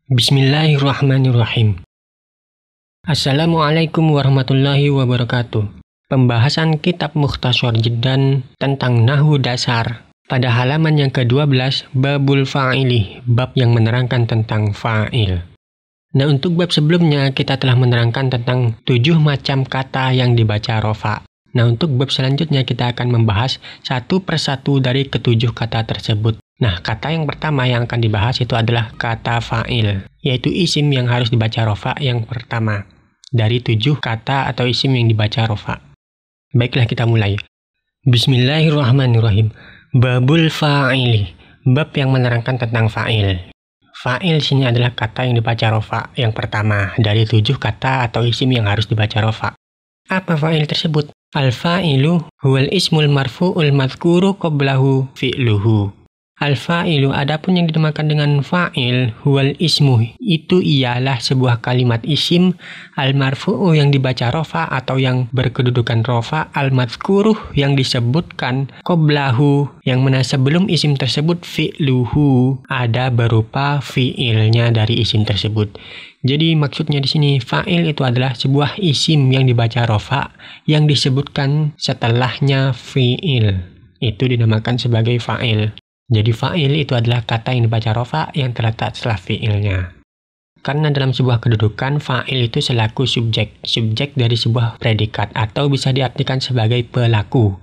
Bismillahirrahmanirrahim. Assalamualaikum warahmatullahi wabarakatuh. Pembahasan kitab Mukhtasar Jiddan tentang Nahwu Dasar pada halaman yang ke-12, Babul Fa'ili, bab yang menerangkan tentang fa'il. Nah, untuk bab sebelumnya kita telah menerangkan tentang 7 macam kata yang dibaca rofa. Nah, untuk bab selanjutnya kita akan membahas satu persatu dari ketujuh kata tersebut. Nah, kata yang pertama yang akan dibahas itu adalah kata fa'il, yaitu isim yang harus dibaca rofa yang pertama dari 7 kata atau isim yang dibaca rofa. Baiklah, kita mulai. Bismillahirrahmanirrahim. Babul fa'ili, bab yang menerangkan tentang fa'il. Fa'il sini adalah kata yang dibaca rofa yang pertama dari 7 kata atau isim yang harus dibaca rofa. Apa fa'il tersebut? Al-fa'ilu huwal ismul marfu'ul madhkuru qablahu fi'luhu. Al-fa'ilu, adapun yang dinamakan dengan fa'il, huwal ismu, itu ialah sebuah kalimat isim, al-marfu'u yang dibaca rofa atau yang berkedudukan rofa, al-madhkuruh yang disebutkan, qablahu yang mana sebelum isim tersebut, fi'luhu ada berupa fi'ilnya dari isim tersebut. Jadi maksudnya di sini fa'il itu adalah sebuah isim yang dibaca rofa yang disebutkan setelahnya fi'il. Itu dinamakan sebagai fa'il. Jadi fa'il itu adalah kata yang dibaca rofa yang terletak setelah fi'ilnya. Karena dalam sebuah kedudukan, fa'il itu selaku subjek dari sebuah predikat atau bisa diartikan sebagai pelaku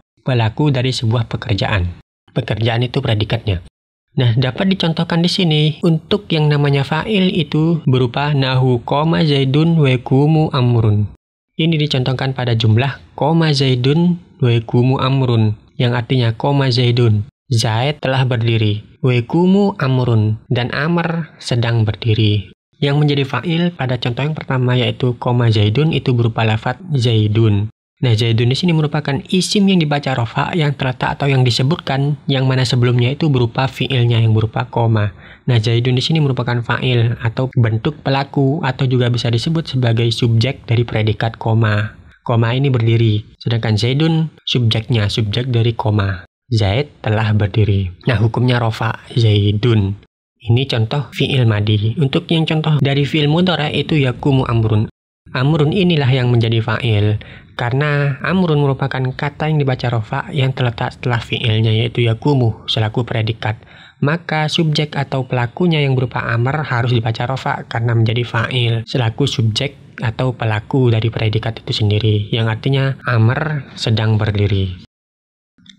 dari sebuah pekerjaan. Pekerjaan itu predikatnya. Nah, dapat dicontohkan di sini untuk yang namanya fa'il itu berupa nahu qoma zaidun wa yaqumu amrun. Ini dicontohkan pada jumlah qoma zaidun wa yaqumu amrun yang artinya qoma zaidun, Zaid telah berdiri, wa yaqumu amrun, dan Amr sedang berdiri. Yang menjadi fa'il pada contoh yang pertama yaitu qoma zaidun itu berupa lafadz zaidun. Nah, zaidun di sini merupakan isim yang dibaca rofa yang terletak atau yang disebutkan yang mana sebelumnya itu berupa fi'ilnya yang berupa koma. Nah, zaidun di sini merupakan fa'il atau bentuk pelaku atau juga bisa disebut sebagai subjek dari predikat koma. Koma ini berdiri, sedangkan zaidun subjeknya, subjek dari koma. Zaid telah berdiri. Nah, hukumnya rofa, zaidun. Ini contoh fi'il madi. Untuk yang contoh dari fi'il mudhari itu yaqumu amrun. Amrun inilah yang menjadi fa'il. Karena amrun merupakan kata yang dibaca rofa yang terletak setelah fi'ilnya yaitu yaqumu selaku predikat. Maka subjek atau pelakunya yang berupa amr harus dibaca rofa karena menjadi fa'il selaku subjek atau pelaku dari predikat itu sendiri. Yang artinya amr sedang berdiri.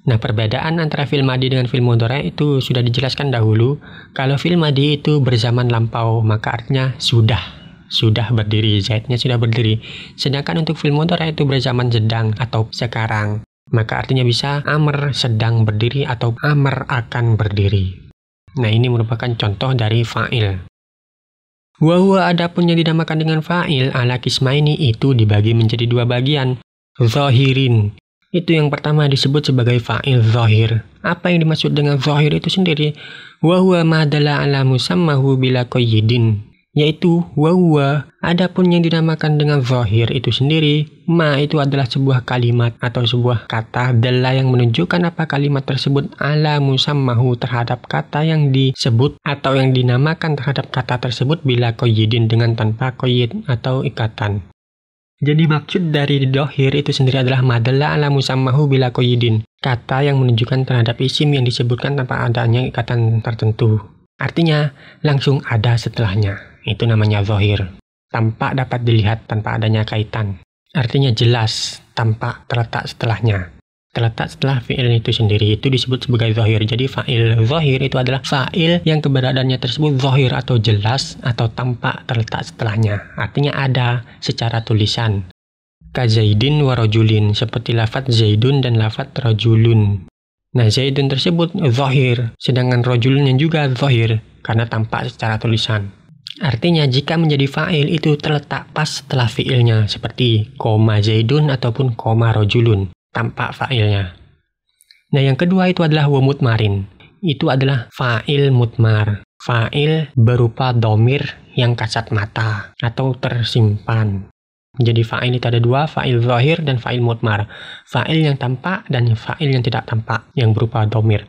Nah, perbedaan antara fi'il madi dengan fi'il mudhari itu sudah dijelaskan dahulu. Kalau fi'il madi itu berzaman lampau, maka artinya sudah berdiri, zaidnya sudah berdiri. Sedangkan untuk fi'il mudhari itu berzaman sedang atau sekarang, maka artinya bisa Amr sedang berdiri atau Amr akan berdiri. Nah, ini merupakan contoh dari fa'il. Wa huwa, adapun yang dinamakan dengan fa'il ala qismaini itu dibagi menjadi 2 bagian. Zahirin, itu yang pertama disebut sebagai fa'il zahir. Apa yang dimaksud dengan zahir itu sendiri? Wa huwa ma dalla ala musammahu bila qayyidin, yaitu wa huwa, adapun yang dinamakan dengan zahir itu sendiri, ma itu adalah sebuah kalimat atau sebuah kata dalla yang menunjukkan apa kalimat tersebut ala musammahu terhadap kata yang disebut atau yang dinamakan terhadap kata tersebut bila qayyidin dengan tanpa qayyid atau ikatan. Jadi maksud dari dohir itu sendiri adalah madalla ala musammahu bila qayyidin, kata yang menunjukkan terhadap isim yang disebutkan tanpa adanya ikatan tertentu. Artinya langsung ada setelahnya. Itu namanya zahir. Tampak dapat dilihat tanpa adanya kaitan. Artinya jelas, tampak terletak setelahnya. Terletak setelah fi'il itu sendiri, itu disebut sebagai zahir. Jadi fa'il zahir itu adalah fa'il yang keberadaannya tersebut zahir atau jelas atau tampak terletak setelahnya. Artinya ada secara tulisan. Ka zaidin wa rajulin, seperti lafadz zaidun dan lafadz rajulun. Nah, zaidun tersebut zahir, sedangkan rajulunnya juga zahir karena tampak secara tulisan. Artinya jika menjadi fa'il itu terletak pas setelah fi'ilnya seperti koma zaidun ataupun koma rajulun. Tampak fa'ilnya. Nah, yang kedua itu adalah wa mutmarin. Itu adalah fa'il mutmar. Fa'il berupa domir yang kasat mata atau tersimpan. Jadi fa'il itu ada 2, fa'il zahir dan fa'il mutmar. Fa'il yang tampak dan fa'il yang tidak tampak yang berupa domir.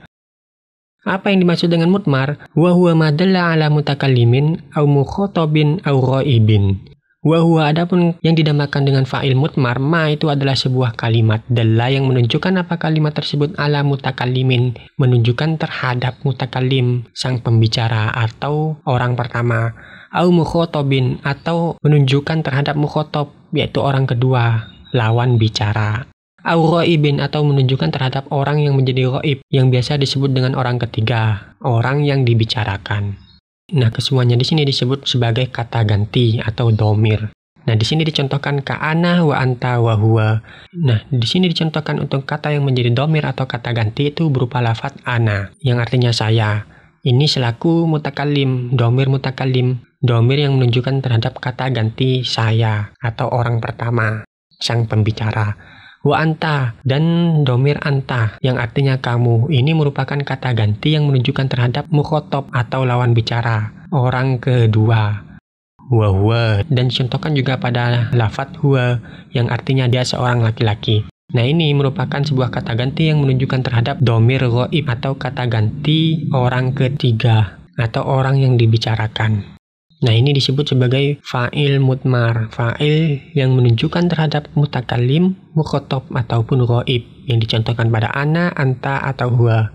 Apa yang dimaksud dengan mutmar? Wa huwa ma dalla ala mutakallimin au mukhatabin au ghaibin. Wa huwa adapun yang dinamakan dengan fa'il mutmar, ma itu adalah sebuah kalimat dalla yang menunjukkan apa kalimat tersebut ala mutakallimin, menunjukkan terhadap mutakallim, sang pembicara atau orang pertama, au mukhatabin atau menunjukkan terhadap mukhatab, yaitu orang kedua, lawan bicara, au ghaibin atau menunjukkan terhadap orang yang menjadi ghaib, yang biasa disebut dengan orang ketiga, orang yang dibicarakan. Nah, kesemuanya di sini disebut sebagai kata ganti atau domir. Nah, di sini dicontohkan ka ana wa anta wa huwa. Nah, di sini dicontohkan untuk kata yang menjadi domir atau kata ganti itu berupa lafaz ana, yang artinya saya. Ini selaku mutakallim, domir mutakallim, domir yang menunjukkan terhadap kata ganti saya atau orang pertama, sang pembicara. Wa anta dan domir anta yang artinya kamu. Ini merupakan kata ganti yang menunjukkan terhadap mukhotob atau lawan bicara, orang kedua. Wa huwa dan dicontohkan juga pada lafaz huwa yang artinya dia seorang laki-laki. Nah, ini merupakan sebuah kata ganti yang menunjukkan terhadap domir ghaib atau kata ganti orang ketiga atau orang yang dibicarakan. Nah, ini disebut sebagai fa'il mutmar, fa'il yang menunjukkan terhadap mutakallim, mukhotob ataupun ghaib yang dicontohkan pada ana, anta atau huwa.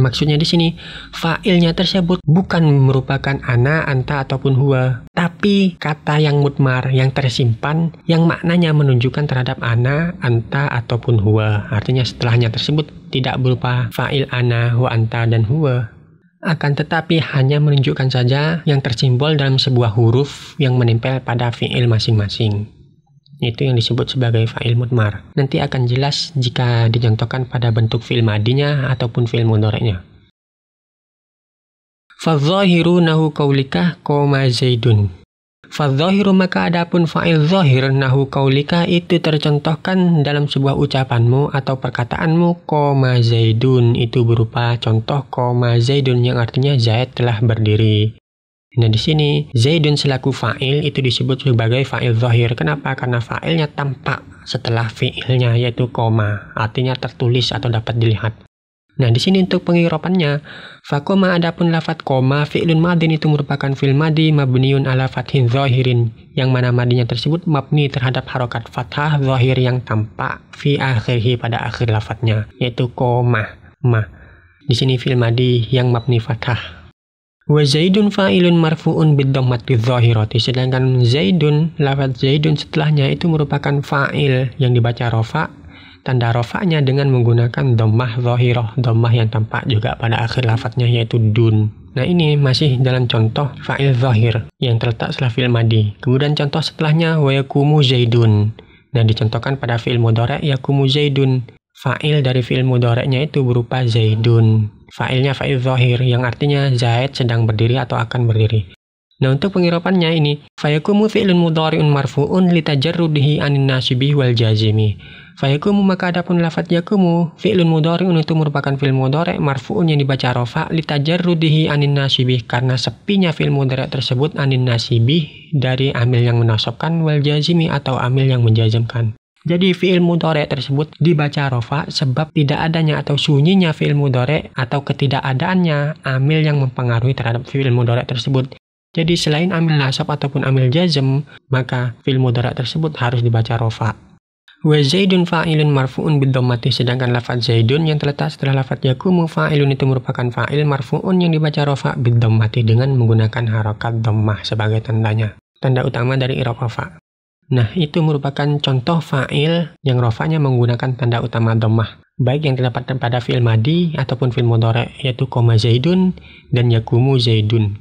Maksudnya di sini fa'ilnya tersebut bukan merupakan ana, anta ataupun huwa, tapi kata yang mutmar yang tersimpan yang maknanya menunjukkan terhadap ana, anta ataupun huwa. Artinya setelahnya tersebut tidak berupa fa'il ana, wa anta dan huwa. Akan tetapi hanya menunjukkan saja yang tersimbol dalam sebuah huruf yang menempel pada fi'il masing-masing. Itu yang disebut sebagai fa'il mutmar. Nanti akan jelas jika dicontohkan pada bentuk fi'il madinya ataupun fi'il mudhari'nya. Fadzahiru nahu qaulika qoma zaidun. Fadzahiru maka adapun fa'il zahir nahu qaulika itu tercontohkan dalam sebuah ucapanmu atau perkataanmu qoma zaidun, itu berupa contoh qoma zaidun yang artinya Zaid telah berdiri. Nah, di sini zaidun selaku fa'il itu disebut sebagai fa'il zahir. Kenapa? Karena fa'ilnya tampak setelah fi'ilnya yaitu qoma, artinya tertulis atau dapat dilihat. Nah, di sini untuk pengirapannya, faqoma adapun lafaz qoma fi'lun madin itu merupakan fi'il madi mabniun ala fathin zahirin, yang mana madinya tersebut mabni terhadap harokat fathah zahir yang tampak fi akhirhi pada akhir lafaznya, yaitu qoma. Di sini fi'il madi yang mabni fathah. Wa zaidun fa'ilun marfu'un bid-dhammati zahirati, sedangkan zaidun, lafaz zaidun setelahnya itu merupakan fa'il yang dibaca rafa'. Tanda rofaknya dengan menggunakan dhammah zahirah, dhammah yang tampak juga pada akhir lafadznya yaitu dun. Nah, ini masih dalam contoh fa'il zahir yang terletak setelah fi'il madi. Kemudian contoh setelahnya wa yaqumu zaidun. Nah, dicontohkan pada fi'il mudhari' yaqumu zaidun. Fa'il dari fi'il mudhari'nya itu berupa zaidun. Fa'ilnya fa'il zahir yang artinya Zaid sedang berdiri atau akan berdiri. Nah, untuk pengirapannya ini fayakumu fi'lun mudhari'un marfu'un litajarrudihi anin nasibi wal jazimi. Fayakumu maka adapun lafaz yakumu fi'lun mudhari'un itu merupakan fi'il mudhari' marfu'un yang dibaca rafa' litajarrudihi anin nasibi, karena sepinya fi'il mudhari' tersebut anin nasibi dari amil yang menasabkan wal jazimi atau amil yang menjazamkan. Jadi fi'il mudhari' tersebut dibaca rafa' sebab tidak adanya atau sunyinya fi'il mudhari' atau ketidakadaannya amil yang mempengaruhi terhadap fi'il mudhari' tersebut. Jadi selain amil nasab ataupun amil jazm, maka fi'il mudhari' tersebut harus dibaca rafa'. Wa zaidun fa'ilun marfu'un bid-dhammati, sedangkan lafaz zaidun yang terletak setelah lafaz yakumu fa'ilun itu merupakan fa'il marfu'un yang dibaca rafa' bid-dhammati dengan menggunakan harokat dhammah sebagai tandanya, tanda utama dari i'rab rafa'. Nah, itu merupakan contoh fa'il yang rafa'nya menggunakan tanda utama dhammah, baik yang terdapat pada fi'il madi ataupun fi'il mudhari', yaitu qoma zaidun dan yakumu zaidun.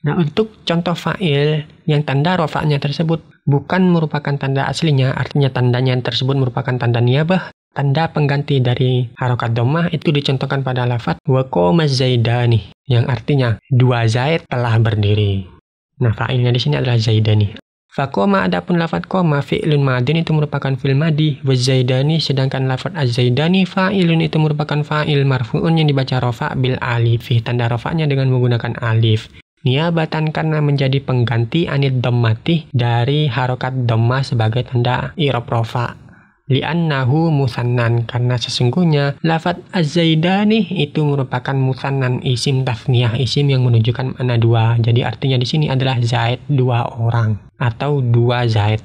Nah, untuk contoh fa'il yang tanda rafa'nya tersebut bukan merupakan tanda aslinya, artinya tandanya tersebut merupakan tanda niyabah, tanda pengganti dari harokat dhammah, itu dicontohkan pada lafaz wa qoma zaidani, yang artinya dua Zaid telah berdiri. Nah, fa'ilnya di sini adalah zaidani. Faqoma adapun lafaz qoma fi'lun madin itu merupakan fi'il madi, wa zaidani sedangkan lafaz az-zaidani fa'ilun itu merupakan fa'il marfu'un yang dibaca rafa' bil alif, tanda rafa'nya dengan menggunakan alif. Niabatan karena menjadi pengganti anid dhammati dari harokat dhammah sebagai tanda i'rab rafa'. Li'annahu musannan, karena sesungguhnya lafadz az-zaidani itu merupakan musannan, isim tasniyah, isim yang menunjukkan makna dua. Jadi artinya di sini adalah zaid, dua orang atau dua zaid.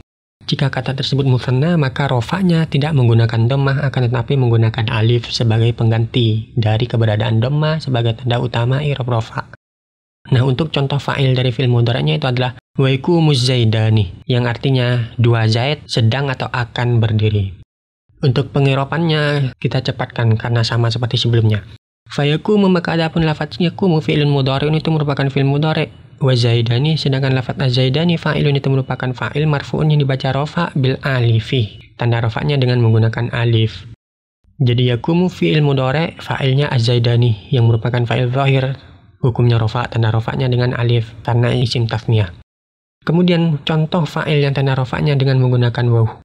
Jika kata tersebut musanna, maka rofa'nya tidak menggunakan dhammah, akan tetapi menggunakan alif sebagai pengganti dari keberadaan dhammah sebagai tanda utama i'rab rofa'. Nah, untuk contoh fa'il dari fi'il mudhari'nya itu adalah wa yakumuz zaidani, yang artinya dua zaid sedang atau akan berdiri. Untuk pengirapannya kita cepatkan karena sama seperti sebelumnya. Fayakumu, maka adapun lafadz yakumu fi'ilun mudhari'un itu merupakan fi'il mudhari'. Wa zaidani, sedangkan lafadz az-zaidani fa'ilun itu merupakan fa'il marfu'un yang dibaca rofa' bil alifi. Tanda rofa'nya dengan menggunakan alif. Jadi yakumu fi'il mudhari', fa'ilnya az-zaidani yang merupakan fa'il zahir. Hukumnya rofa', tanda rofa'nya dengan alif karena isim tasniyah. Kemudian contoh fa'il yang tanda rofa'nya dengan menggunakan waw.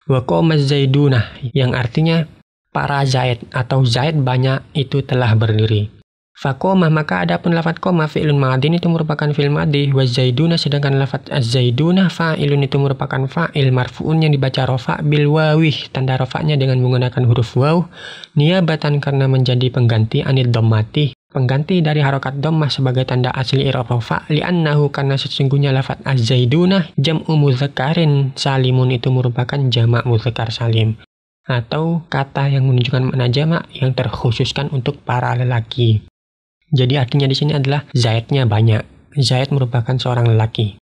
Wa qamaz zaidunah, yang artinya para zaid atau zaid banyak itu telah berdiri. Faqamah, maka adapun lafadz qama fi'lun madin itu merupakan fi'il madhi. Wa zaiduna, sedangkan lafadz az-zaidunah fa'ilun itu merupakan fa'il marfu'un yang dibaca rofa' bil wawih, tanda rofa'nya dengan menggunakan huruf waw, niyabatan karena menjadi pengganti anid dhammati, pengganti dari harokat dhammah sebagai tanda asli i'rab rofa', li'annahu, karena sesungguhnya lafadz az-zaidunah jam'u mudzakarin salimun itu merupakan jamak mudzakkar salim atau kata yang menunjukkan makna jamak yang terkhususkan untuk para lelaki. Jadi artinya di sini adalah zaidnya banyak. Zaid merupakan seorang lelaki.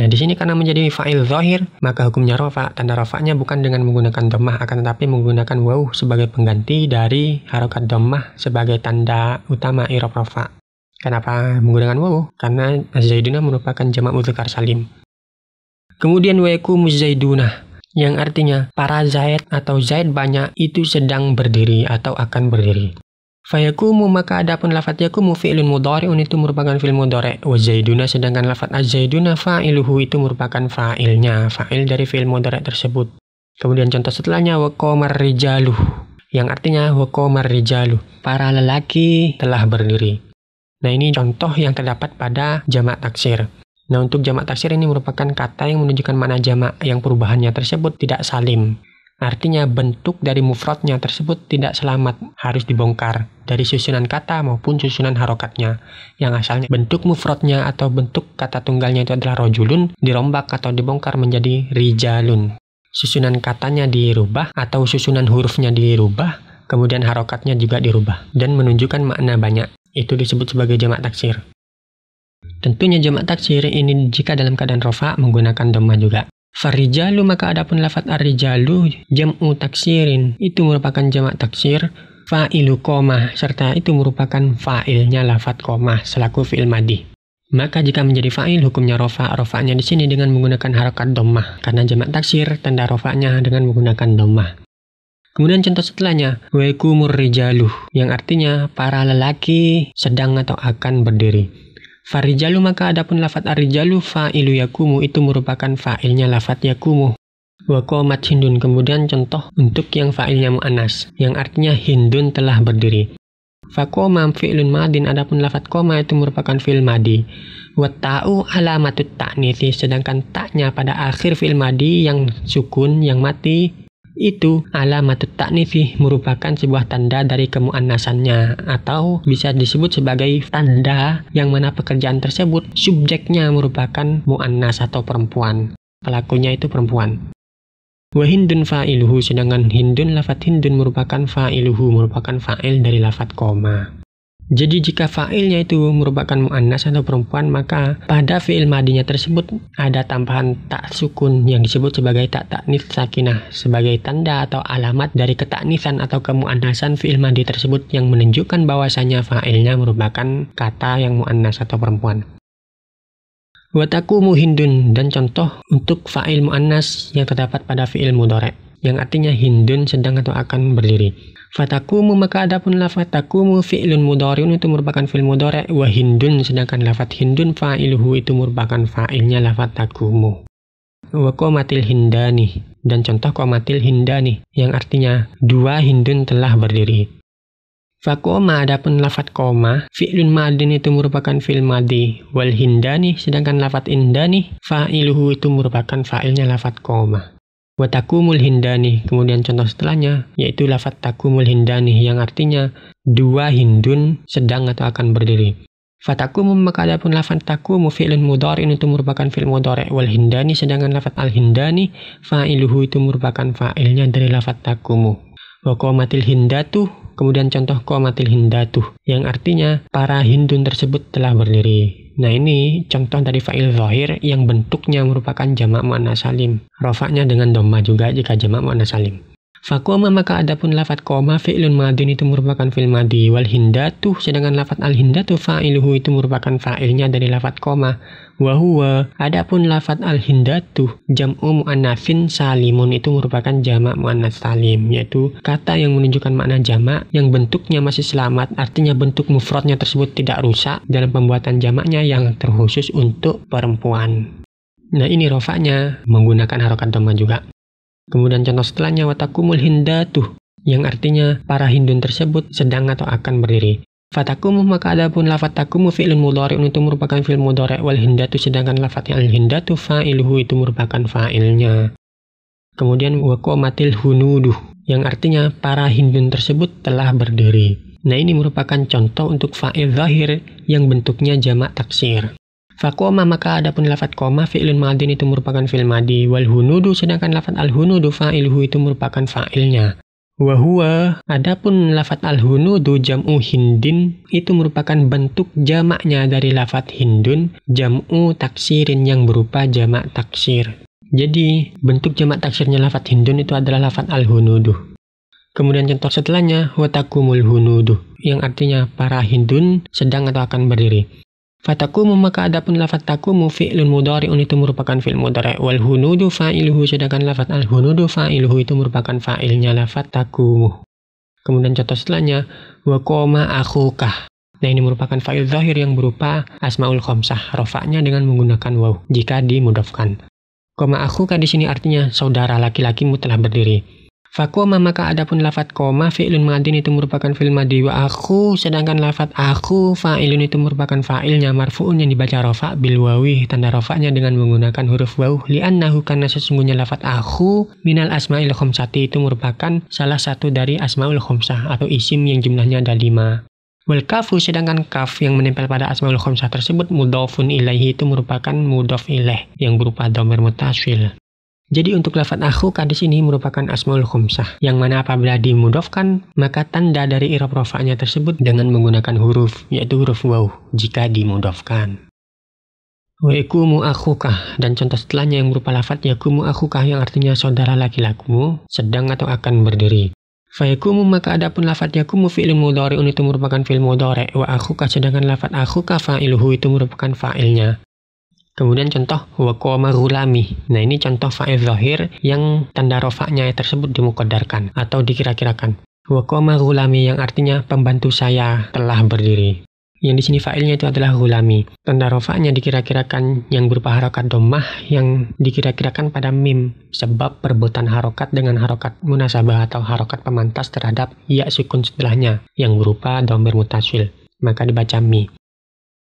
Nah, di sini karena menjadi fa'il zahir, maka hukumnya rofa', tanda rofa'nya bukan dengan menggunakan dhammah, akan tetapi menggunakan waw sebagai pengganti dari harokat dhammah sebagai tanda utama i'rab rofa'. Kenapa menggunakan waw? Karena az-zaidunah merupakan jamak mudzakkar salim. Kemudian wa yakumuz zaidunah, yang artinya para zaid atau zaid banyak itu sedang berdiri atau akan berdiri. Fayakumu, maka adapun lafadz yakumu fi'lun mudhari'un itu merupakan fi'il mudhari'. Wa zaiduna, sedangkan lafadz az-zaiduna fa'iluhu itu merupakan fa'ilnya, fa'il dari fi'il mudhari' tersebut. Kemudian contoh setelahnya wa qamar rijalu, yang artinya wa qamar rijalu, para lelaki telah berdiri. Nah, ini contoh yang terdapat pada jamak taksir. Nah, untuk jamak taksir ini merupakan kata yang menunjukkan makna jamak yang perubahannya tersebut tidak salim. Artinya bentuk dari mufradnya tersebut tidak selamat, harus dibongkar dari susunan kata maupun susunan harokatnya. Yang asalnya bentuk mufradnya atau bentuk kata tunggalnya itu adalah rojulun, dirombak atau dibongkar menjadi rijalun. Susunan katanya dirubah atau susunan hurufnya dirubah, kemudian harokatnya juga dirubah dan menunjukkan makna banyak. Itu disebut sebagai jamak taksir. Tentunya jamak taksir ini jika dalam keadaan rofa menggunakan dhammah juga. Farijalu, maka adapun lafadz ar-rijalu jam'u taksirin itu merupakan jamak taksir fa'ilu qamah, serta itu merupakan fa'ilnya lafadz qamah selaku fi'il madhi. Maka jika menjadi fa'il hukumnya rofa', rofa'nya di sini dengan menggunakan harokat dhammah karena jamak taksir, tanda rofa'nya dengan menggunakan dhammah. Kemudian contoh setelahnya wa yakumur rijalu, yang artinya para lelaki sedang atau akan berdiri. Farijalu, maka adapun lafadz ar-rijalu fa'ilu yakumu itu merupakan fa'ilnya lafadz yakumu. Wa qamat hindun, kemudian contoh untuk yang fa'ilnya mu'annas, yang artinya hindun telah berdiri. Faqama fi'lun madin, adapun lafadz qama itu merupakan fi'il madi. Wa ta'u alamatut ta'nitsi, sedangkan ta'nya pada akhir fi'il madi yang sukun, yang mati, itu alamatut ta'nitsi merupakan sebuah tanda dari kemuannasannya, atau bisa disebut sebagai tanda yang mana pekerjaan tersebut subjeknya merupakan muannas atau perempuan, pelakunya itu perempuan. Wa hindun fa'iluhu, sedangkan hindun lafadz hindun merupakan fa'iluhu, merupakan fa'il dari lafadz qama. Jadi jika fa'ilnya itu merupakan mu'annas atau perempuan, maka pada fi'il madinya tersebut ada tambahan tak sukun yang disebut sebagai tak ta'nits sakinah sebagai tanda atau alamat dari ketaknisan atau kemu'annasan fi'il madi tersebut yang menunjukkan bahwasanya fa'ilnya merupakan kata yang mu'annas atau perempuan. Wa taqumu hindun, dan contoh untuk fa'il mu'annas yang terdapat pada fi'il mudhari' yang artinya hindun sedang atau akan berdiri. Fatakumu, maka adapun lafadz takumu fi'lun mudhari'un itu merupakan fi'il mudhari'. Wa hindun, sedangkan lafadz hindun fa'iluhu itu merupakan fa'ilnya lafadz takumu. Wa qamatil hindani, dan contoh qamatil hindani yang artinya dua hindun telah berdiri. Faqama, adapun lafadz qama fi'lun madin itu merupakan fi'il madhi. Wal hindani, sedangkan lafadz indani fa'iluhu itu merupakan fa'ilnya lafadz qama. Wa takumul hindani, kemudian contoh setelahnya yaitu lafadz takumul hindani yang artinya dua hindun sedang atau akan berdiri. Fatakumu, maka adapun lafadz takumu fi'lun mudhari' itu merupakan fi'il mudhari', wal hindani sedangkan lafadz al hindani fa'iluhu itu merupakan fa'ilnya dari lafadz takumu. Wa qomatil hindatu, kemudian contoh qomatil hindatu yang artinya para hindun tersebut telah berdiri. Nah, ini contoh dari fa'il zahir yang bentuknya merupakan jamak muannats salim. Rafa'nya dengan dhamma juga jika jamak muannats salim. Faqoma, maka adapun lafadz qoma fi'lun madin itu merupakan fi'il madi, wal hindatu sedangkan lafadz al hindatu fa'iluhu itu merupakan fa'ilnya dari lafadz qoma. Wa huwa, adapun lafadz al hindatu jam'u muannatsin salimun itu merupakan jamak muannats salim, yaitu kata yang menunjukkan makna jamak yang bentuknya masih selamat, artinya bentuk mufradnya tersebut tidak rusak dalam pembuatan jamaknya yang terkhusus untuk perempuan. Nah, ini rafa'nya menggunakan harokat dhamma juga. Kemudian contoh setelahnya watakumul hindatu yang artinya para hindun tersebut sedang atau akan berdiri. Fatakumu, maka adapun lafadz takumu fi'lun mudhari' itu merupakan fi'il mudhari', wal hindatu sedangkan lafadz al hindatu fa'iluhu itu merupakan fa'ilnya. Kemudian wa qomatil hunudu yang artinya para hindun tersebut telah berdiri. Nah, ini merupakan contoh untuk fa'il zahir yang bentuknya jamak taksir. Faqoma, maka adapun lafadz qoma fi'lun madin itu merupakan fi'il madi, wal hunudu sedangkan lafadz al hunudu fa'iluhu itu merupakan fa'ilnya. Wa huwa, adapun lafadz al hunudu jam'u hindin itu merupakan bentuk jamaknya dari lafadz hindun jam'u taksirin yang berupa jamak taksir. Jadi bentuk jamak taksirnya lafadz hindun itu adalah lafadz al hunudu. Kemudian contoh setelahnya watakumul hunudu yang artinya para hindun sedang atau akan berdiri. Fatakumu, maka adapun lafadz takumu fi'lun mudhari'un itu merupakan fi'il mudhari', wal hunudu fa'iluhu sedangkan lafadz al hunudu fa'iluhu itu merupakan fa'ilnya lafadz takumu. Kemudian contoh setelahnya wa qoma akhuka. Nah, ini merupakan fa'il zahir yang berupa asmaul khamsah, rafa'nya dengan menggunakan waw jika dimudhafkan. Qoma akhuka di sini artinya saudara laki-lakimu telah berdiri. Faqoma, maka adapun lafadz qoma fi'lun madin itu merupakan fi'il madi, wa akhu sedangkan lafadz akhu fa'ilun itu merupakan fa'ilnya marfu'un yang dibaca rafa' bil wawi, tanda rafa'nya dengan menggunakan huruf waw, li'annahu karena sesungguhnya lafadz akhu minal asma'il khamsati itu merupakan salah satu dari asmaul khamsah atau isim yang jumlahnya ada 5. Wal kafu sedangkan kaf yang menempel pada asmaul khamsah tersebut mudhafun ilaihi itu merupakan mudhaf ilaih yang berupa dhamir muttasil. Jadi untuk lafadz akhuka di sini merupakan asmaul khamsah yang mana apabila dimudhafkan maka tanda dari i'rab rafa'nya tersebut dengan menggunakan huruf yaitu huruf waw jika dimudhafkan. Wa yakumu akhuka dan contoh setelahnya yang berupa lafadz yakumu akhuka yang artinya saudara laki-lakimu sedang atau akan berdiri. Fa yakumu, maka adapun lafadz yakumu fi'lun mudhari'un itu merupakan fi'il mudhari', wa akhuka sedangkan lafadz akhuka fa'iluhu itu merupakan fa'ilnya. Kemudian contoh wa qoma ghulami. Nah, ini contoh fa'il zahir yang tanda rafa'nya tersebut dimuqaddarkan atau dikira-kirakan. Wa qoma ghulami yang artinya pembantu saya telah berdiri. Yang di sini fa'ilnya itu adalah ghulami. Tanda rafa'nya dikira-kirakan yang berupa harokat dhammah yang dikira-kirakan pada mim sebab perbuatan harokat dengan harokat munasabah atau harokat pemantas terhadap ya sukun setelahnya yang berupa dhamir muttasil. Maka dibaca mi.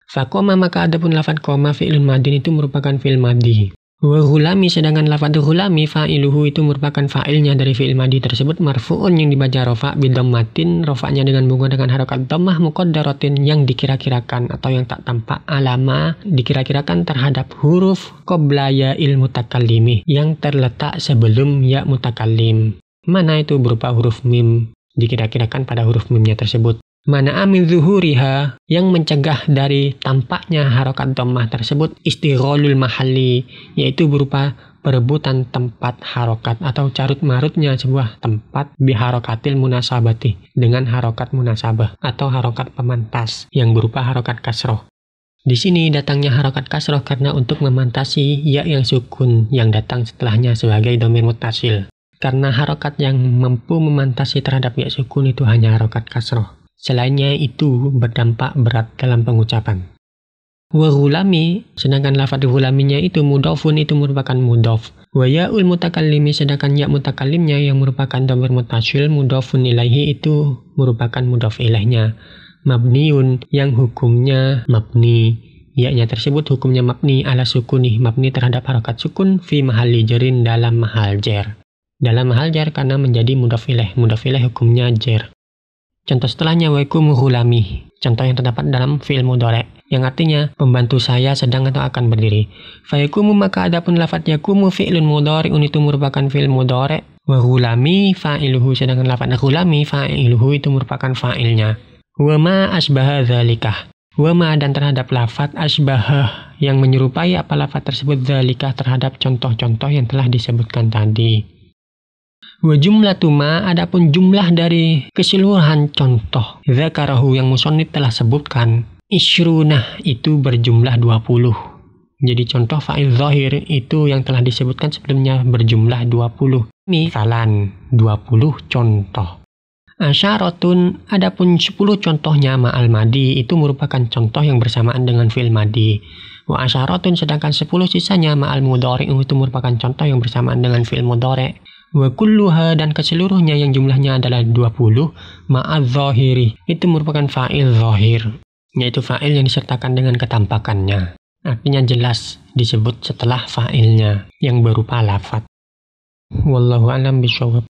Faqoma, maka adapun lafadz qoma fi'lun madin itu merupakan fi'il madi. Wa ghulami sedangkan lafadz ghulami fa'iluhu itu merupakan fa'ilnya dari fi'il madi tersebut marfu'un yang dibaca rafa' bidhammatin, rafa'nya dengan menggunakan harokat dhammah muqaddaratin yang dikira-kirakan atau yang tak tampak alama dikira-kirakan terhadap huruf qabla ya'il mutakallimi yang terletak sebelum ya mutakallim. Mana itu berupa huruf mim dikira-kirakan pada huruf mimnya tersebut. Mana amin zuhuriha yang mencegah dari tampaknya harokat dhammah tersebut istighalul mahalli yaitu berupa perebutan tempat harokat atau carut marutnya sebuah tempat biharokatil munasabati dengan harokat munasabah atau harokat pemantas yang berupa harokat kasroh. Di sini datangnya harokat kasroh karena untuk memantasi ya yang sukun yang datang setelahnya sebagai dhamir muttasil. Karena harokat yang mampu memantasi terhadap ya sukun itu hanya harokat kasroh. Selainnya itu berdampak berat dalam pengucapan. Wa ghulami, sedangkan lafadz ghulaminya itu mudhafun itu merupakan mudhaf. Wa ya'ul mutakallimi sedangkan ya mutakallimnya yang merupakan dhamir muttasil mudhafun ilaihi itu merupakan mudhaf ilaihnya. Mabniun yang hukumnya mabni Ya-nya tersebut hukumnya mabni ala sukuni, mabni terhadap harakat sukun fi mahalli jarin dalam mahal jar. Dalam mahal jar karena menjadi mudhaf ilaih hukumnya jar. Contoh setelahnya wa yakumu ghulami, contoh yang terdapat dalam fi'il mudhari' yang artinya pembantu saya sedang atau akan berdiri. Fa yakumu maka adapun lafaz yakumu fi'lun mudhari'un itu merupakan fi'il mudhari', wa ghulami fa'iluhu, sedangkan lafaz ghulami fa'iluhu itu merupakan fa'ilnya. Wa ma asbaha dzalikah, wa ma dan terhadap lafaz asbahah yang menyerupai apa lafaz tersebut dzalikah terhadap contoh-contoh yang telah disebutkan tadi. Wa jumlatu ma adapun jumlah dari keseluruhan contoh dzakarahu yang musannif telah sebutkan isyrunah itu berjumlah 20. Jadi contoh fa'il zahir itu yang telah disebutkan sebelumnya berjumlah 20. Misalan 20 contoh. Asyaratun adapun 10 contohnya ma'al madi itu merupakan contoh yang bersamaan dengan fi'il madi. Wa asyaratun sedangkan 10 sisanya ma'al mudhari' itu merupakan contoh yang bersamaan dengan fi'il mudhari'. Wa kulluha dan keseluruhnya yang jumlahnya adalah 20 ma'al zahiri itu merupakan fa'il zahir, yaitu fa'il yang disertakan dengan ketampakannya. Artinya jelas disebut setelah fa'ilnya yang berupa lafaz. Wallahu a'lam bishawab.